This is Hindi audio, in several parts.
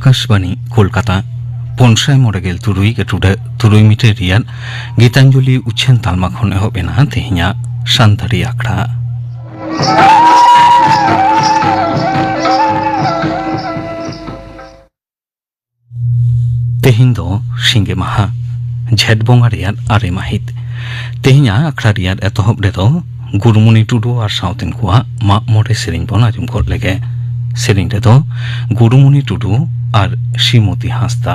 आकाशवाणी कोलकाता पनसाय मरेगेल तुरुई मिटे रियाद गीतांजलि उच्छेन तालमा खन एहबेना तेहेña सानतारि आखड़ा तेहेñ दो सिंगे माहा झेट बंगा रियाद आरे माहित तेहेña आखड़ा रियाद एतहब रेदो गुरुमुनि टुडु और साउतेन कुआ माग मरे सेरेñ बन आजम कर लेगे सेरेñ रेदो गुरुमुनि टुडु और श्रीमती हांसदा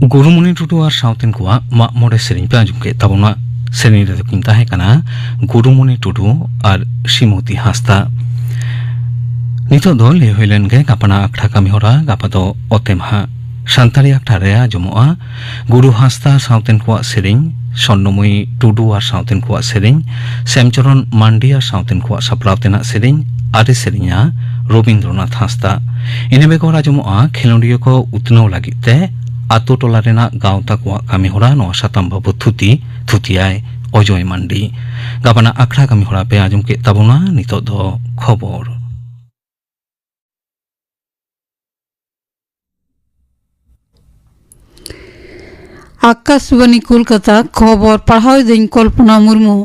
गुरुमुनि टुडु और साउतेन कुआ माग मरे सेरेñ पे आजम के तबना सेरेñ रे किन ताहे काना गुरुमुनि टुडु और श्रीमती हांसदा नितो दो ले होइलेन गे गापाना आखड़ा कामी हरा गापा दो अतेमहा सानतारि आखड़ा रे आजमोआ गुरु हांसदा साउतेन कुआ सेरेñ स्वर्णमयी टुडु और साउतेन कुआ सेरेñ श्यामचरण मांडी और साउतेन कुआ साप्रावतेना सेरेñ आरे सेरेña रवीन्द्रनाथ हांसदा इने बेगर आजमोआ खेलोडियो को उतनो लागिते आतो टोला रेना गावता कुआ कामी हरा नो साताम बाबू थुतियाय अजय मांडी गाबाना आखड़ा कामी हरा पे आजम के तबना नितो दो खबर आकाशवाणी कोलकाता खबर पढ़ाओ दिन कल्पना मुर्मू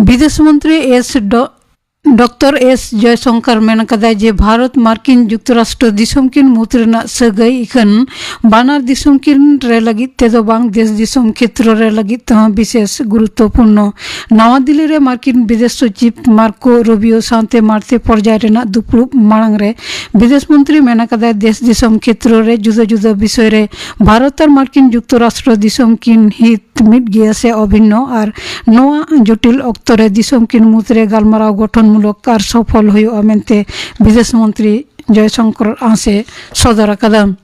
विदेश मंत्री डॉक्टर एस जयशंकर मेन कदा जे भारत मार्किन जुक्तराष्ट्र दिसम किन मुद्रेना सगई इखन बानार दिसम किन रे लगित तेदो बांग देश दिसम क्षेत्र रे लगित तह विशेष गुरुत्वपूर्ण नवा दिल्ली रे मार्किन विदेश सचिव मार्को रूबियो साथे मारते पर्याय रेना दुपुरुब मांग रे विदेश मंत्री मेन कदा देश दिसम क्षेत्र रे जुदा जुदा विषय रे भारत और मार्किन जुक्तराष्ट्र दिसम किन हित मिट गया से अभिन्न और नवा जटिल अक्तरे दिसम किन मुद्रे गालमाराव गठन मूलक और सफल हुआ मेनते विदेश मंत्री जयशंकर आसे सदर कदम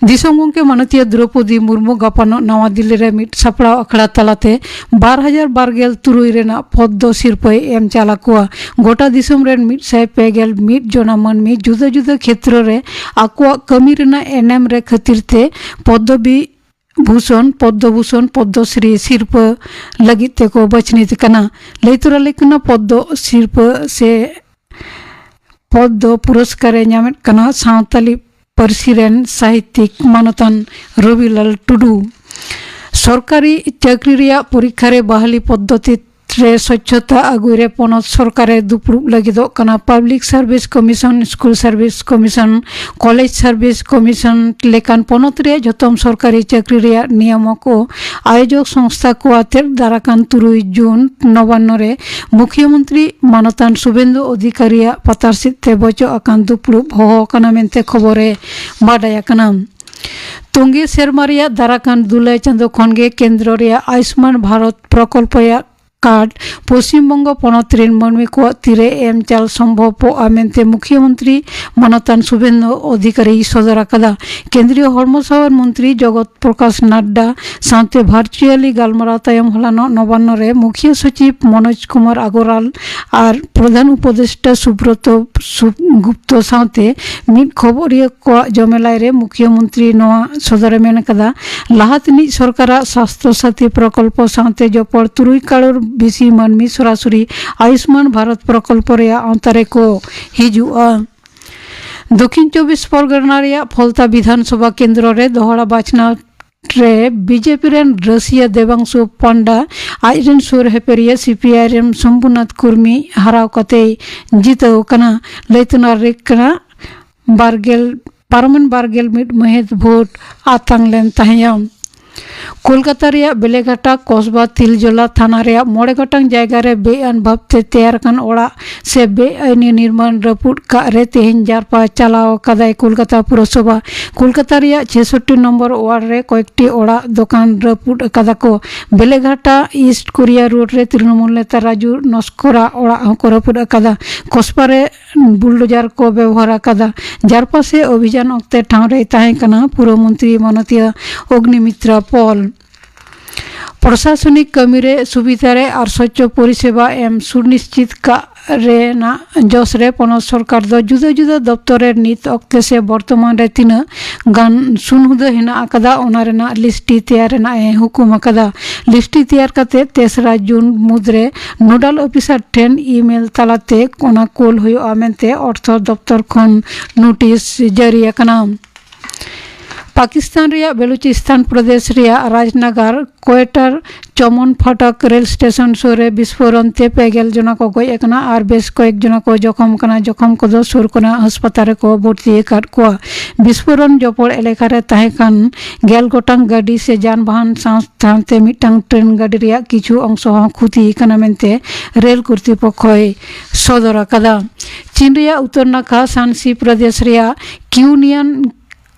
दिसम गंके माननीय द्रौपदी मुर्मू गापानो नवा दिल्ली रे मिट सापड़ा अखड़ा तलाते 2023 रेना पद्म सिरपय एम चाला कुआ गोटा दिसम रेन 151 जना मानमी जुदा जुदा क्षेत्र रे आकुआ कमी रेना एनएम रे खातिरते पद्मभूषण पद्मश्री सिरप लगित को बचनीत कना लैतुरा लेकना पद्म सिरप से पद्म पुरस्कार नामेत कना सावताली परसिरेन साहित्यिक मानतान रविलाल टुडू सरकारी चाकरी रिया परीक्षा रे बहाली पद्धति रे स्वच्छता आगुरे पनत सरकारे दुपुरुब लगिदो कना public service commission school service commission college service commission लेकान पनत रे जतम सरकारी चाकरी रे नियम को आयोजक संस्था को आते दाराकान 3 जून 92 रे मुख्यमंत्री मानतान शुभेंदु अधिकारी पतारसिते बचो अकान दुपुरुब हो कना मेनते खबरे बाडाया कना तुंगे सेरमारिया दाराकान दुलाई चंदो खनगे केंद्र रे आयुष्मान भारत प्रकल्प कार्ड पश्चिम बंग पनत रेन मानवी को तीरे एम चाल संभव आमेनते मुख्यमंत्री मानतान शुभेंदु अधिकारी सदर कदा केंद्रीय हर्मसावर मंत्री जगत प्रकाश नड्डा साथे भार्चुअली गालमारा तायम हलानो 92 रे मुख्य सचिव मनोज कुमार अग्रवाल और प्रधान उपदेष्टा सुब्रत गुप्त साथे मिट खबरिया को जमेलाई रे मुख्यमंत्री नवा सदर मेन कदा लाहातनी सरकार स्वास्थ्य साथी प्रकल्प साथे जपड़ तुरुई कालोर बिसी मानमी सरासरी आयुष्मान भारत प्रकल्प रे अंतरे को हिजुआ दक्षिण 24 परगना रे फलता विधानसभा केंद्र रे दोहरा बाचना रे बीजेपी रेन रसिया देवांशु पांडा आइरन सुर हेपेरिया सीपीआईएम शंभुनाथ कुर्मी हराव कते जीतो कना लैतना रेकना बारगेल मिट महेद भोट आतंग लेन ताहयाम कोलकाता रे बेलेघाटा कस्बा तिलजला थाना रे 9 गटांग जायगा रे बेआन भावते तैयार कान ओड़ा से बेआईनी निर्माण रपुट का रे तेहन जारपा चलाव कदाय कोलकाता पुरसभा कोलकाता रे 66 नंबर वार्ड रे कयेकटी ओड़ा दुकान रपुट कदा को बेलेघाटा ईस्ट कोरिया रोड रे तृणमूल नेता राजू नस्करा ओड़ा को रपुट कदा कस्बा रे बुलडोजर को व्यवहार कदा जारपा से अभियान अक्ते ठाव रे ताहे कना पूर्व मंत्री माननीय अग्निमित्रा पॉल प्रशासनिक कमी रे सुविधा रे और स्वच्छ परिसेवा एम सुनिश्चित का रे ना जस रे पनत सरकार दो जुदा जुदा दफ्तर नीत अक्ते से वर्तमान रे तीन गान सुनहुद हेना अकदा ओना रेना लिस्टी तैयार ना हुकुम अकदा लिस्टी तैयार कते 3 जून मुद्रे नोडल ऑफिसर ठेन ईमेल तालाते कोना कोल हुयो आमेनते अर्थ दफ्तर खन नोटिस जारी अकना पाकिस्तान रिया बेलुचिस्तान प्रदेश रिया राजनगर कोयटर चमन फाटक रेल स्टेशन सोरे विस्फोरण ते 9 जना को गय एकना और बेस कयेक जना को जखम को दो सुर कोना अस्पताल को भर्ती कर को विस्फोरण जपड़ एलेका रे ताहेकान 11 गोटांग गाड़ी से जानबाहन साथे मिटांग ट्रेन गाड़ी रिया किछु अंश क्षति कना मेनते रेल कर्तृपक्ष सदर कदा चीन रिया उत्तर नाखा शांसी प्रदेश रिया क्यूनियन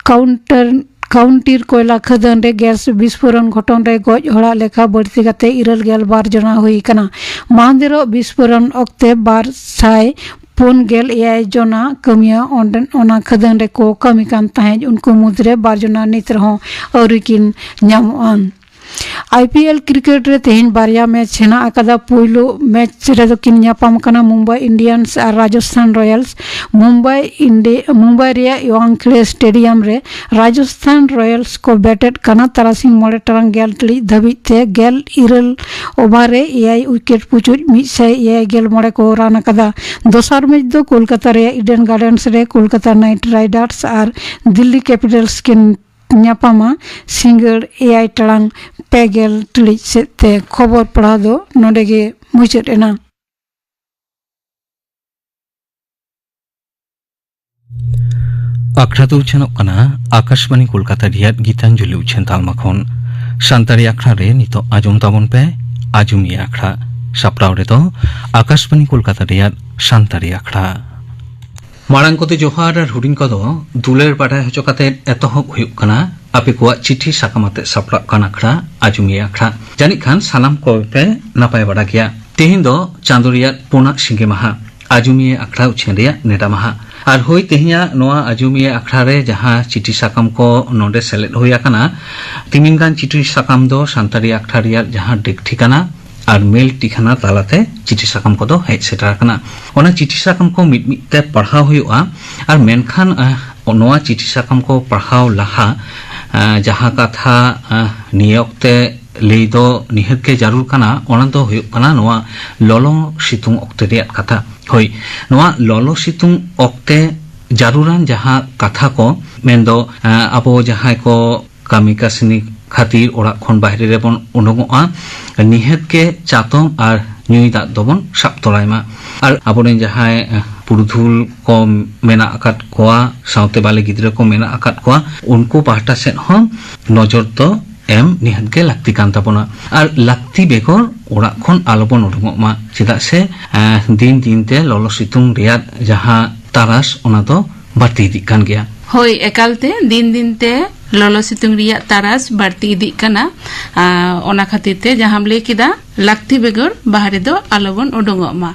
काउंटीर कोयला खदान रे गैस विस्फोरण घटन रे गज हड़ा लेखा बढ़ती कते 12 जना हुई कना महादेरो विस्फोरण अक्ते 258 जना कमिया ओना खदान रे को कमी कान ताहे उनको मुद्रे 12 जना नित रहो औरिकिन न्यामन आईपीएल क्रिकेट रे तेहन बारिया मैच हेना अकदा पहिलो मैच रे दो किन न्यापाम कना मुंबई इंडियंस और राजस्थान रॉयल्स मुंबई रे वांखड़े स्टेडियम रे राजस्थान रॉयल्स को बैटेड कना तरासिंग 9 टांग 11 टिड़ी धबित ते 11 ओवर रे 8 विकेट पुचुज 111 को रान कदा दोसर मैच दो कोलकाता रे ईडन गार्डन्स रे कोलकाता नाइट राइडर्स और दिल्ली कैपिटल्स किन न्यापामा सिंगड़ 8 टांग 9 टिड़ी से खबर पढ़ा दो नोडे गे मुचाद एना। आखड़ा तो उछेनोग कना आकाशवाणी कोलकाता रियाद गीतांजलि उछेन तालमा खन सानतारी आखड़ा रे नितो आजम ताबन पे आजुमिया आखड़ा सापड़ाव रे तो आकाशवाणी कोलकाता रियाद सानतारी आखड़ा मारांग कोते जोहार आर हुडिंग को दो दुलेर बाडा हचो काते एतोहब हुयुग कना आपे कोआ चिठी साकामाते सापड़ा कान आखड़ा आजुमिया आखड़ा जानिक खान सालाम को पे नापाय बाडा गया तेहिन दो चांदोरिया पुना सिंगे माहा आजुमिया आखड़ा उछेन रिया नेडा माहा और होई तेहिया नोआ आजुमिया आखड़ा रे जहां चिठी साकाम को नोडे सेलेट होया कना तिमिनगान चिठी साकाम दो सानतारी आखड़ा रिया जहां डेक ठिकाना और मेल ठिकाना तालाते चिठी साकाम को दो हेज सेटार कना ओना चिठी साकाम को मिट मिटते पढ़ाव हुयुआ और मेनखान नोआ चिठी साकाम को पढ़ाव लहा जहां कथा नियोक्ते लई दो निहत के जरूर कना ओना दो हुयुग कना नोआ ललो सितुंग ओक्ते रिया कथा होई नोआ ललो सितुंग ओक्ते जरूरान जहां कथा को मेंदो अबो जहां को कामी कासनी खातिर ओड़ा खन बाहरे रे बन उडुगोआ निहत के चातम और ᱧᱩᱭ ᱫᱟᱜ ᱫᱚᱵᱚᱱ ᱥᱟᱵ ᱛᱚᱨᱟᱭᱢᱟ ᱟᱨ ᱟᱵᱚᱨᱮᱱ ᱡᱟᱦᱟᱸᱭ ᱯᱩᱨᱩᱫᱷᱩᱞ ᱠᱚ ᱢᱮᱱᱟᱜ ᱟᱠᱟᱫ ᱠᱚᱣᱟ ᱥᱟᱶᱛᱮ ᱵᱟᱞᱮ ᱜᱤᱫᱽᱨᱟᱹ ᱠᱚ ᱢᱮᱱᱟᱜ ᱟᱠᱟᱫ ᱠᱚᱣᱟ ᱩᱱᱠᱩ ᱯᱟᱦᱴᱟ ᱥᱮᱫ ᱦᱚᱸ ᱱᱚᱡᱚᱨ ᱫᱚ ᱮᱢ ᱱᱤᱦᱟᱹᱛ ᱜᱮ ᱞᱟᱹᱠᱛᱤ ᱠᱟᱱ ᱛᱟᱵᱚᱱᱟ ᱟᱨ ᱞᱟᱹᱠᱛᱤ ᱵᱮᱜᱚᱨ ᱚᱲᱟᱜ ᱠᱷᱚᱱ ᱟᱞᱚᱵᱚᱱ ᱩᱰᱩᱠᱚᱜ ᱢᱟ ᱪᱮᱫᱟᱜ ᱥᱮ ᱫᱤᱱ ᱫᱤᱱᱛᱮ ᱞᱚᱞᱚ ᱥᱤᱛᱩᱝ ᱨᱮᱭᱟᱜ ᱡᱟᱦᱟᱸ ᱛᱟᱨᱟᱥ ᱚᱱᱟ ᱫᱚ ᱵᱟᱹᱲᱛᱤ ᱤᱫᱤᱜ ᱠᱟᱱ ᱜᱮᱭᱟ होय एकालते दिन दिन ते ललो सितुंग रिया तारास बढ़ती इदी कना ओना खातिर ते जहां ले किदा लाक्ति बेगर बाहरे दो आलोबन उडुंगो मा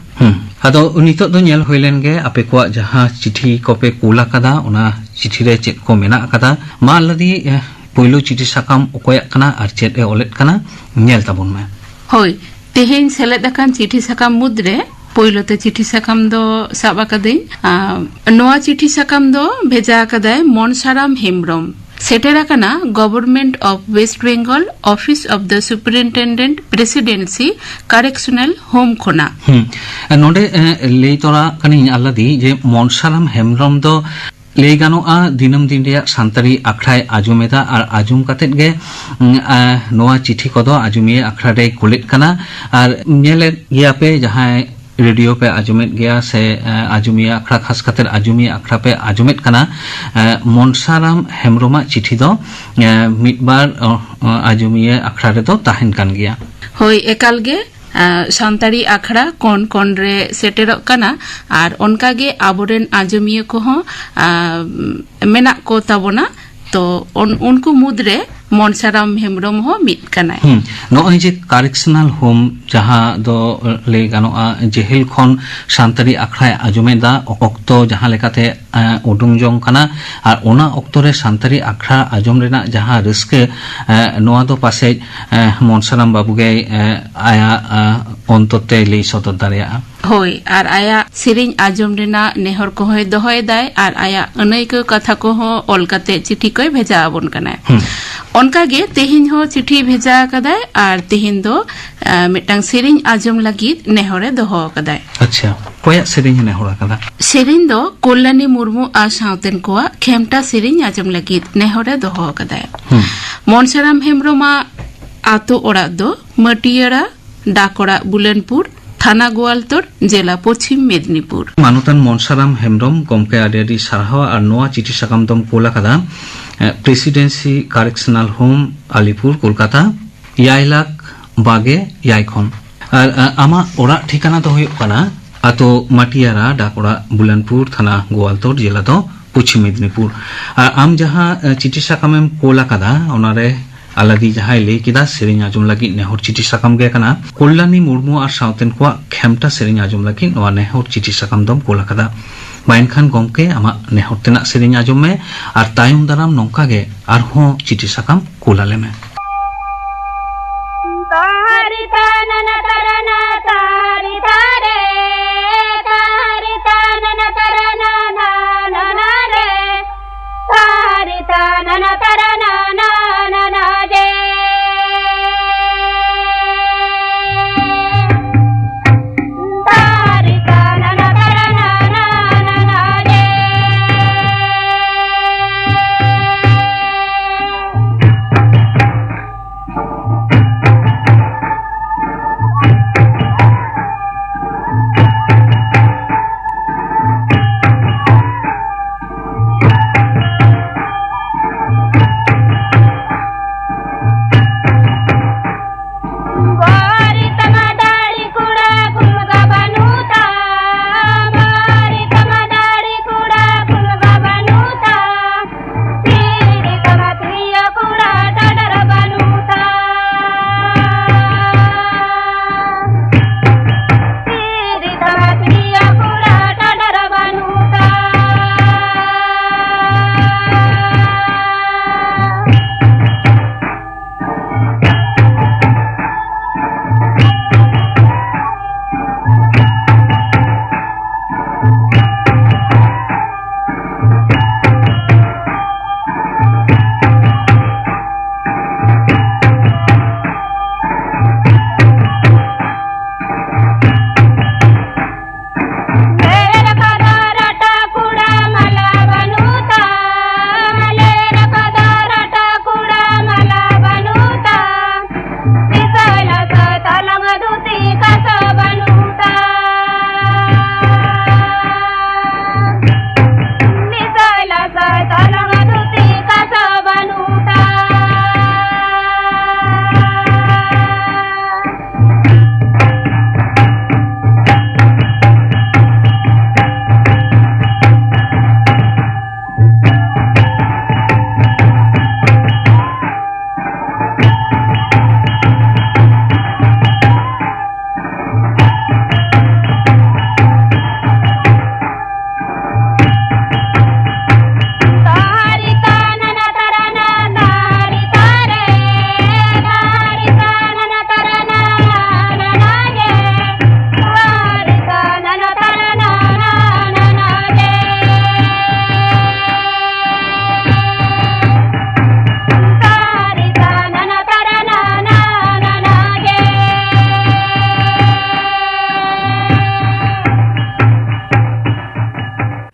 आदो नितो दो नेल होइलेन गे आपे को जहां चिठी कोपे कुला कदा ओना चिठी रे चेत को मेना कदा मा लदी पोइलो चिठी साकाम ओकोया कना आर चेत ए ओलेट कना नेल ताबुन मा होय तेहेन सेलेद अकान चिठी साकाम मुद्रे पोइलोते चिठी साकाम दो साबा कदे नोआ चिठी साकाम दो भेजा कदाय मनसाराम हेमब्रम सेटेरा कना government of West Bengal office of the superintendent presidency correctional home खोना नोडे ले तोरा कनी आलादी जे मनसाराम हेमब्रम दो ले गानोआ दिनम दिन रिया सानतारी आखड़ाय आजुमेदा और आजुम कातेद गे नोआ चिठी कोदो आजुमिया आखड़ा रे कुलेट कना और नेले गिया पे जहां रेडियो पे आजुमेत गया से आजुमिया आखड़ा खास खातिर आजुमिया आखड़ा पे आजुमेत कना मनसाराम हेमब्रमा चिठी दो मिटबार आजुमिया आखड़ा रे दो ताहेन कान गया होय एकाल गे सानतारी आखड़ा कोन कोन रे सेटेरो कना और उनका गे आबोरेन आजुमिया को हो मेना को ताबोना तो उनको मुद्रे मनसाराम हेमब्रम हो मिट कना नोई जे करेक्शनल होम जहां दो ले गानोआ जेहेल खन सानतारी आखड़ा आजुमेदा ओक्तो जहां लेकाते उडुंग जोंग कना और ओना ओक्तो रे सानतारी आखड़ा आजुम रेना जहां रिस्के नोआ दो पासे मनसाराम बाबू गे आया अंतते ले सदर दारिया होय और आया सिरिंग आजम रेना नेहर को होय दोहय दाय और आया अनैक कथा को हो ओलकाते चिठी कोय भेजा आबोन कना उनका गे तेहिन हो चिठी भेजा कदाय और तेहिन दो मिटांग सिरिंग आजम लगी नेहरे दोहो कदाय अच्छा कोया सिरिंग नेहरा कदा सिरिंग दो कल्याणी मुर्मू आ साउतेन कोआ खेमटा सिरिंग आजम लगी नेहरे दोहो कदाय मनसाराम हेमब्रमा आतो ओड़ा दो मटियारा डाकोड़ा बुलेनपुर थाना गोवालतोर जिला पश्चिम मेदिनीपुर मानतान मनसाराम हेमब्रम गमके आदियादी सारहावा और नोआ चिठी साकाम दम कोलाकादा presidency correctional home Alipur Kolkata 1,00,000 और आमा ओड़ा ठिकाना तो हुयुग कना आतो माटियारा डाकोड़ा बुलेनपुर थाना गोवालतोर जिला दो पश्चिम मेदिनीपुर और आम जहां चिठी साकामेम कोलाकादा ओनारे आलादी जहां ले किदा सेरिंग आजुम लगी नेहर चिठी साकाम गे कना कल्याणी मुर्मू और साउतेन को खेमटा सेरिंग आजुम लगी नोआ नेहर चिठी साकाम दम कोलाकादा माइन खान गमके आमा नेहर तेना सेरिंग आजुम में और तायम दाराम नौका गे और हो चिठी साकाम कोलाले में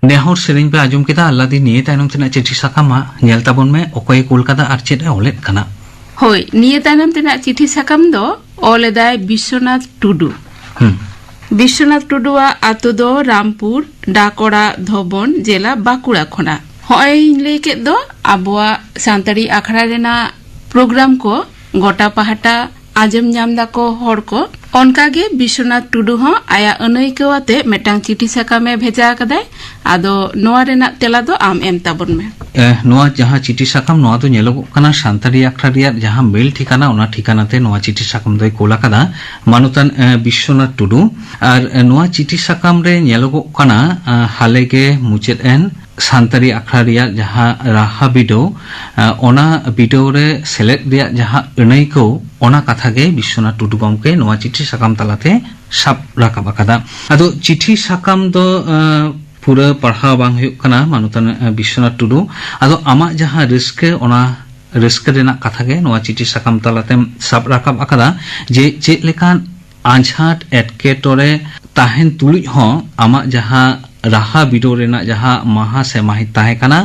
नेहर सेरें पे आजम केदा आल्लादी निये तायनम तेना चिठी साकाम मा नेल ताबन में ओकय कोलकाता आर चेद ए ओलेद कना हय निये तायनम तेना चिठी साकाम दो ओलेदाय विश्वनाथ टुडू विश्वनाथ टुडुआ आतो दो रामपुर डाकोड़ा धोबन जिला बाकुड़ा खना हय लई केद दो आबोआ सानताड़ी आखड़ा रेना प्रोग्राम को गोटा पहाटा आजम नाम दाको हर को ओनकागे विश्वनाथ टुडू हो आया अनैको आते मेटांग चिठी साकामे भेजा कदाय आदो नोआ रेना तेला दो आम एम ताबन में नोआ जहां चिठी साकाम नोआ तो नेलोगो कना सानताड़ी आखड़ा रिया जहां मेल ठिकाना ओना ठिकानाते नोआ चिठी साकाम दोय कोला कदा मानुतान विश्वनाथ टुडू आर नोआ चिठी साकाम रे नेलोगो कना हालेगे मुचेद एन सानताड़ी आखड़ा रिया जहां राहा बिडो ओना बिडो रे सेलेक्ट रिया जहां अनैको ओना कथा गे विश्वनाथ टुडू गमके नोआ चिठी साकाम तालाते साब राकाब आकादा आदो चिठी साकाम दो पूरा पढ़ा बांग हुयुग कना मानुतान विश्वनाथ टुडू आदो आमा जहां रिस्के ओना रिस्के रेना कथा गे नोआ चिठी साकाम तालाते साब राकाब आकादा जे चेद लेकान आंझाट एटकेटोरे ताहेन तुलुज हो आमा जहां राहा बिडो रेना जहां महा से माहित ताहे कना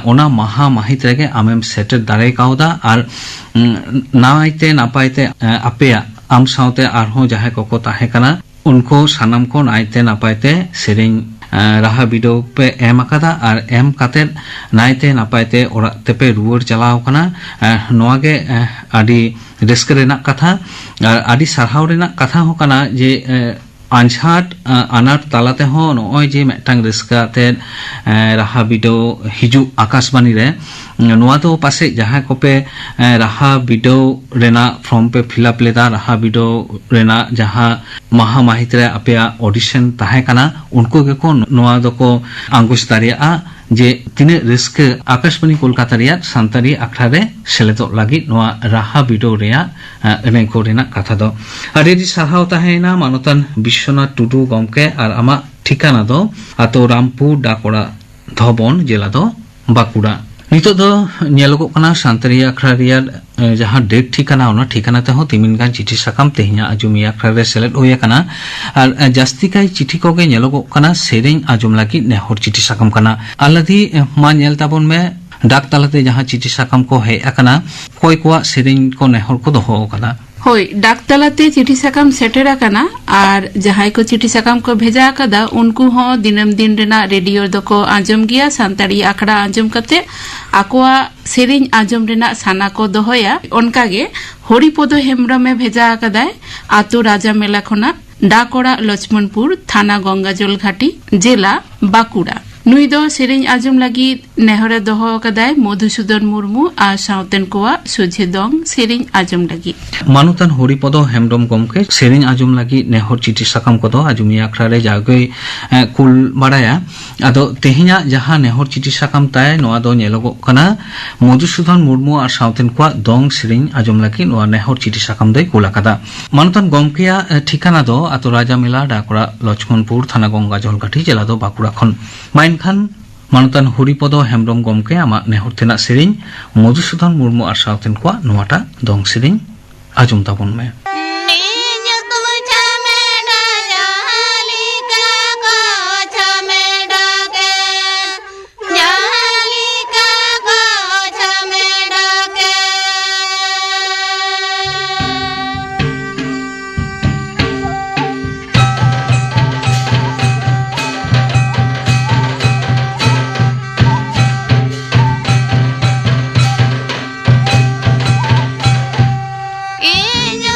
ओना महा माहित रेगे आमेम सेटेर दारे काउदा आर नाइते नापाइते आपेया आम साउते आरहो जहां कोको ताहे कना उनको सानाम को नाइते नापाइते सेरें राहा बिडो पे एम आकादा आर एम काते नाइते नापाइते ओरा तेपे रुवर चलाव कना नोआगे आदि रिस्क रेना कथा आर आदि सारहाव रेना कथा हो कना जे आंझाट अनाट तालाते हो नोय जे मेटांग रिस्काते राहा बिडो हिजु आकाशवाणी रे नोआ तो पासे जहां कोपे राहा बिडो रेना फॉर्म पे फिलअप लेदा राहा बिडो रेना जहां महा माहित रे अपेया ऑडिशन ताहे कना उनको के को नोआ दो को आंगुश दारिया जे तिने रिस्क आकाशवाणी कोलकाता रिया सानताड़ी आखड़ा रे सेलेदो लागि नोआ राहा बिडो रिया एनेको रेना कथा दो आरेदि साहाव ताहेना मानतान विश्वनाथ टुडू गमके आर आमा ठिकाना दो आतो रामपुर डाकोड़ा धोबन जिला दो बाकुड़ा नितो दो नेलोगो कना सानताड़ी आखड़ा रिया जहां डेट ठिकाना ओना ठिकाना ते हो तिमिन गान चिठी साकाम तेहिया आजुमी आखड़ा रे सेलेद होया कना आर जास्ती काई चिठी कोगे नेलोगो कना सेरें आजुम लागि नेहर चिठी साकाम कना आलादी मा नेल ताबन में डाक तालाते जहां चिठी साकाम को हे अकना कोई कोआ सेरें को नेहर को दोहो कना हय डाक तालाते चिठी साकाम सेटेर आकाना आर जहां को चिठी साकाम को भेजा आकादा उनको हो दिनम दिन रेना रेडियो दको आंजम गिया सानताड़ी आखड़ा आंजम कते आकोआ सेरें आंजम रेना साना को दोहोया ओनकागे हरिपदो हेमब्रमे भेजा आकादाय आतो राजा मेला खना डाकोड़ा लक्ष्मणपुर थाना गंगाजल घाटी जिला बाकुड़ा नुई दो सेरें आंजम लगी नेहरे दोहो कदाय मधुसूदन मुर्मू आ साउतेन कोआ सोझे दंग सेरें आंजम लगी मानुतान हरिपद हेमब्रम गमके सेरें आंजम लगी नेहर चिठी साकाम को दो आजुमी आखड़ा रे जागै कुल बाड़ाया आदो तेहिया जहां नेहर चिठी साकाम ताय नोआ दो नेलोगो कना मधुसूदन मुर्मू आ साउतेन कोआ दंग सेरें आंजम लगी नोआ नेहर चिठी साकाम दय कोलाकादा मानुतान गमकेया ठिकाना दो आतो राजा मेला डाकोड़ा लक्ष्मणपुर थाना गंगाजल घाटी जिला दो बाकुड़ा खन खान मानुतान हरिपद हेमब्रम गमके आमा नेहर तेना सेरें मधुसूदन मुर्मू आर साउतेन कोआ नोआटा दंग सेरें आजुम ताबन में Yo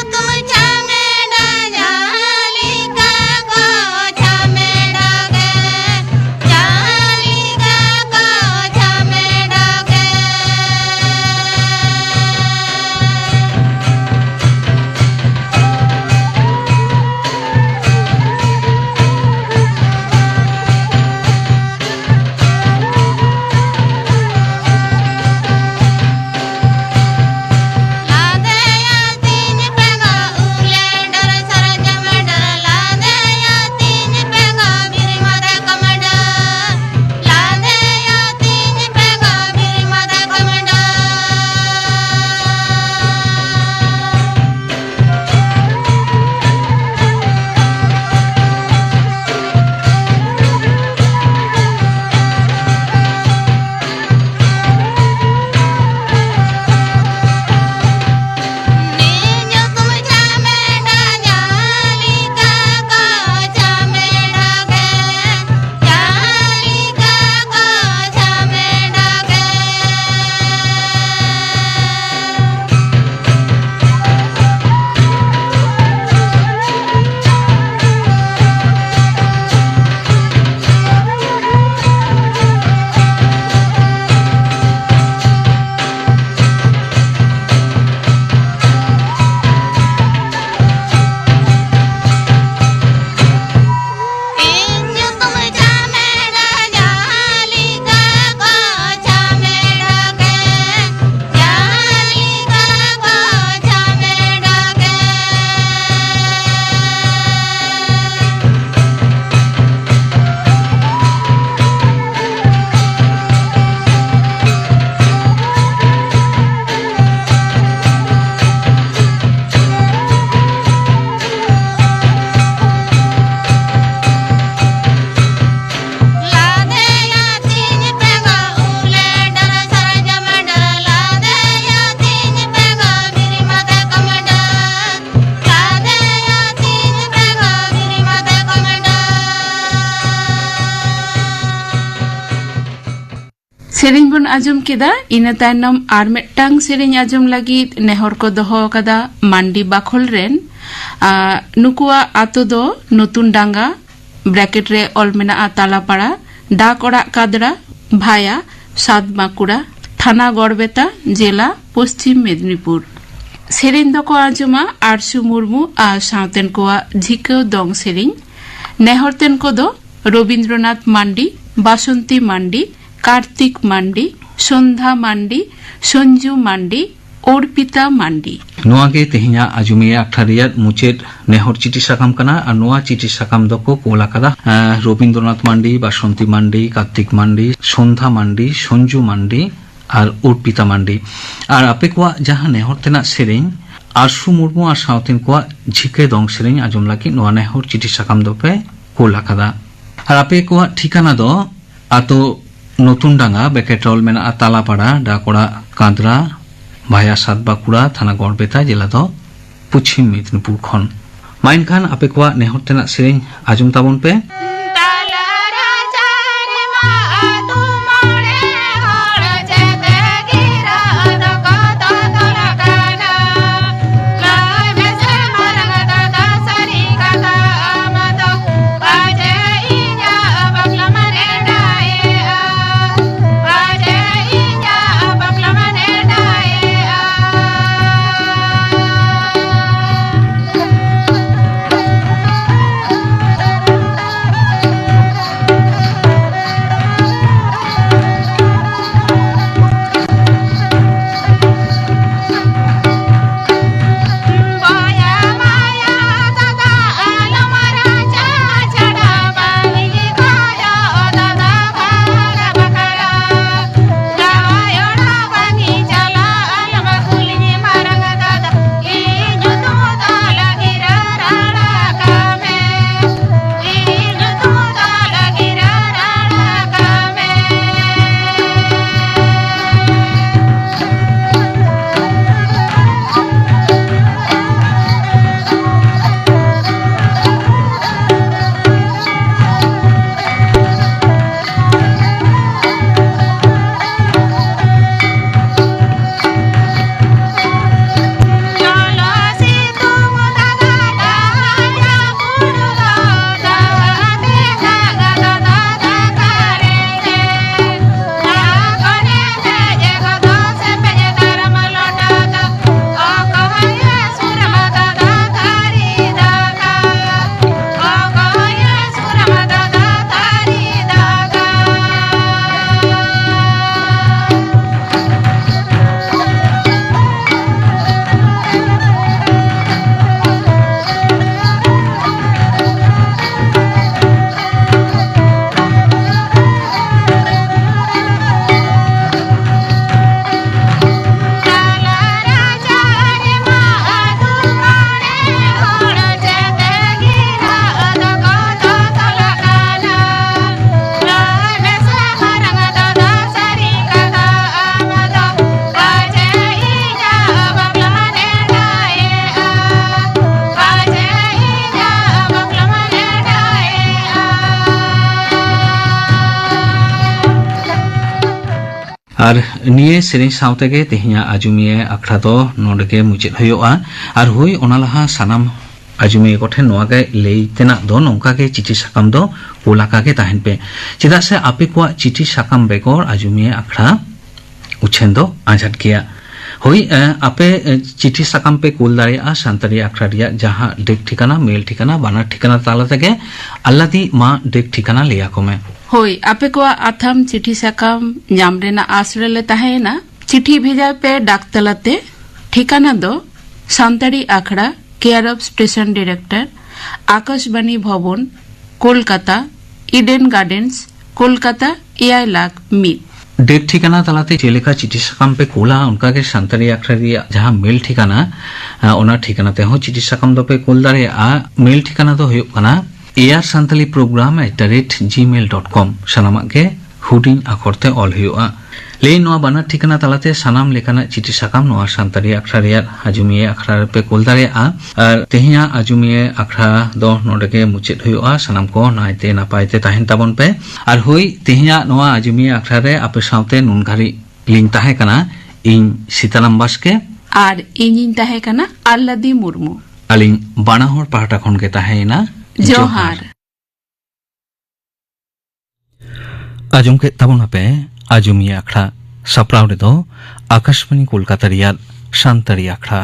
सेरेñ बन आजम केदा इना तायनम आर मिदटांग सेरेñ आजम लागिद नेहर को दोहो कदा मांडी बाखल रेन नुकुआ आतो दो नतुन डांगा ब्रैकेट रे ऑल मेना तालापाड़ा डाक ओड़ा कादरा भाया सात बांकुड़ा थाना गड़बेता जिला पश्चिम मेदिनीपुर सेरेñ दको आजमा आरसु मुर्मू आ सावतेन कोआ झिको दंग सेरेñ नेहरतेन को दो रवीन्द्रनाथ मांडी बासंती मांडी कार्तिक मांडी सन्धा मांडी संजू मांडी अर्पिता मांडी नोआ के तेहिया आजुमिया अठारिया मुचेद नेहर चिठी साकाम कना और नोआ चिठी साकाम दको कोला कदा रवीन्द्रनाथ मांडी बासंती मांडी कार्तिक मांडी सन्धा मांडी संजू मांडी और अर्पिता मांडी और आपे कोआ जहां नेहर तेना सेरेñ आरसु मुर्मू और सावतेन कोआ झिके दंग सेरेñ आजम लागी नोआ नेहर चिठी साकाम दोपे कोला कदा और आपे कोआ ठिकाना दो आतो नतुन डांगा बेकेट्रल मेना तालापाड़ा डाकोड़ा कांद्रा भाया सात बाकुड़ा थाना गड़बेता जिला दो पश्चिम मेदिनीपुर खन माइन खान आपे कोआ नेहर तेना सेरेñ आजम ताबन पे और निये सेरेñ सावतेगे तेहिया आजुमिया अखड़ा दो नोडगे मुचेद हुयोआ और हुई ओना लहा सानाम आजुमिया कोठे नोआगे लेइतेना दो नोंकागे चिठी साकाम दो कोलाकागे ताहेन पे चेदा से आपे कोआ चिठी साकाम बेगर आजुमिया अखड़ा उछेन दो आजाद किया हुई आपे चिठी साकाम पे कोल दाड़ेया सानतारी अखड़ा रिया जहां डेक ठिकाना मेल ठिकाना बानार ठिकाना ताला तेगे आल्लादी मा डेक ठिकाना लेया कोमे होय आपे को आथम चिठी साकाम नाम रेना आश्रय ताहेना चिठी भेजा पे डाक तलाते ठिकाना दो सानतारी आखड़ा care of station director Akashvani Bhavan Kolkata Eden Gardens Kolkata 1 lakh मीट डेट ठिकाना तलाते जेलेका चिठी साकाम पे कोला उनका के सानतारी आखड़ा रिया जहां मेल ठिकाना ओना ठिकाना ते हो चिठी साकाम दो पे कोल दाड़ेया मेल ठिकाना दो हुयो कना airsanthaliprogram@gmail.com सनामा के हुडिंग आखरते ऑल हुआ ᱞᱟᱹᱭ ᱱᱚᱣᱟ ᱵᱟᱱᱟᱨ ᱴᱷᱤᱠᱟᱹᱱᱟ ᱛᱟᱞᱟᱛᱮ ᱥᱟᱱᱟᱢ ᱞᱮᱠᱟᱱᱟᱜ ᱪᱤᱴᱷᱤ ᱥᱟᱠᱟᱢ ᱱᱚᱣᱟ ᱥᱟᱱᱛᱟᱲᱤ ᱟᱠᱷᱲᱟ ᱨᱮᱭᱟᱜ ᱟᱸᱡᱚᱢᱤᱭᱟᱹ ᱟᱠᱷᱲᱟ ᱨᱮᱯᱮ ᱠᱳᱞ ᱫᱟᱲᱮᱭᱟᱜᱼᱟ ᱟᱨ ᱛᱮᱦᱮᱧᱟᱜ ᱟᱸᱡᱚᱢᱤᱭᱟᱹ ᱟᱠᱷᱲᱟ ᱫᱚ ᱱᱚᱰᱮ ᱜᱮ ᱢᱩᱪᱟᱹᱫ ᱦᱩᱭᱩᱜᱼᱟ ᱥᱟᱱᱟᱢ ᱠᱚ ᱱᱟᱭᱛᱮ ᱱᱟᱯᱟᱭ ᱛᱮ ᱛᱟᱦᱮᱱ ᱛᱟᱵᱚᱱ ᱯᱮ ᱟᱨ ᱦᱳᱭ ᱛᱮᱦᱮᱧᱟᱜ ᱱᱚᱣᱟ ᱟᱸᱡᱚᱢᱤᱭᱟᱹ ᱟᱠᱷᱲᱟ ᱨᱮ ᱟᱯᱮ ᱥᱟᱶᱛᱮ ᱱᱩᱱ ᱜᱷᱟᱹᱲᱤᱡ ᱞᱤᱧ ᱛᱟᱦᱮᱸ ᱠᱟᱱᱟ ᱤᱧ ᱥᱤᱛᱟᱨᱟᱢ ᱵᱟᱥᱠᱮ ᱟᱨ ᱤᱧᱤᱧ ᱛᱟᱦᱮᱸ ᱠᱟᱱᱟ ᱟᱞᱞᱟᱫᱤ ᱢᱩᱨᱢᱩ ᱟᱹᱞᱤᱧ ᱵᱟᱱᱟ ᱦᱚᱲ ᱯᱟᱦᱴᱟ ᱠᱷᱚᱱ ᱜᱮ ᱛᱟᱦᱮᱸᱭᱮᱱᱟ ᱡᱚᱦᱟᱨ ᱟᱸᱡᱚᱢ ᱠᱮᱫ ᱛᱟᱵᱚᱱᱟᱯᱮ ᱟᱸᱡᱚᱢᱤᱭᱟᱹ ᱟᱠᱷᱲᱟ ᱥᱟᱯᱲᱟᱣ ᱨᱮᱫᱚ ᱟᱠᱟশবাণী ᱠᱳᱞᱠᱟᱛᱟ ᱨᱮᱭᱟᱜ ᱥᱟᱱᱛᱟᱲᱤ ᱟᱠᱷᱲᱟ